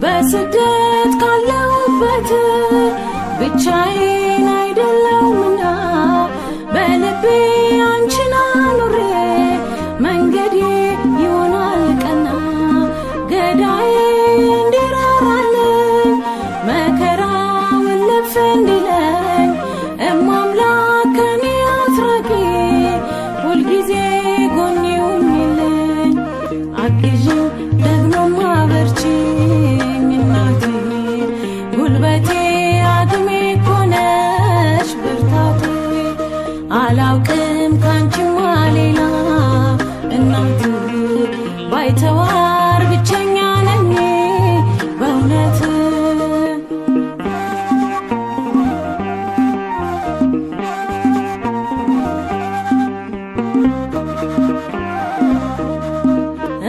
በስደት ካለሁበት ብቻዬን አይደለሁምና በልቤ አንቺን አኑሬ መንገዴ ይሆናል ቀና ገዳዬ እንዲራራልኝ መከራውን እልፍ እንዲለኝ እማምላክ ከኔ አትራቂ ሁልጊዜ ጎኔ ሁኚልኝ አግዢኝ ደግሞም አበርቺኝ እናቴ ጉልበቴ አቅሜ እኮ ነሽ ብርታቴ አላውቅም ካንቺማ ሌላ እናቴ ባይተዋር ብቸኛ ነኝ በእውነት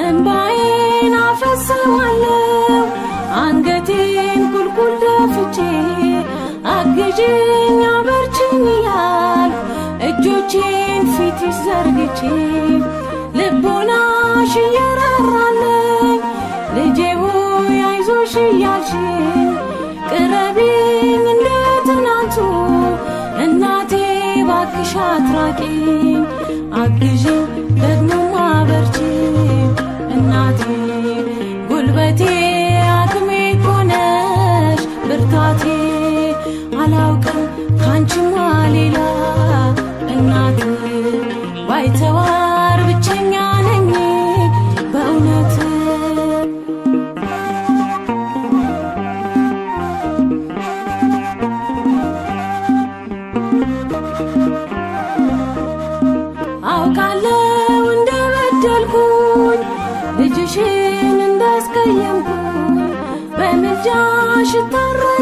እንባዬን አፈስሳለሁ አንገቴን ቁልቁል ደፍቼ አግዢኝ አበርቺኝ እያልኩ እጆቼን ፊትሽ ዘርግቼ ልቦናሽ እየራራልኝ ልጄ ሆይ አይዞሽ እያልሽኝ ቅረቢኝ እንደ ትናንቱ እናቴ ባክሽ አትራቂኝ አግዢኝ ደግሞም አበርቺኝ እናቴ ጉልበቴ አቅሜ እኮ ነሽ ብርታቴ አላውቅም ካንቺማ ሌላ እናቴ ባይተዋር ብቸኛ ነኝ በእውነት አውቃለሁ እንደበደልኩኝ ልጅሽን እንዳስቀየምኩኝ በምልጃሽ ታረቂ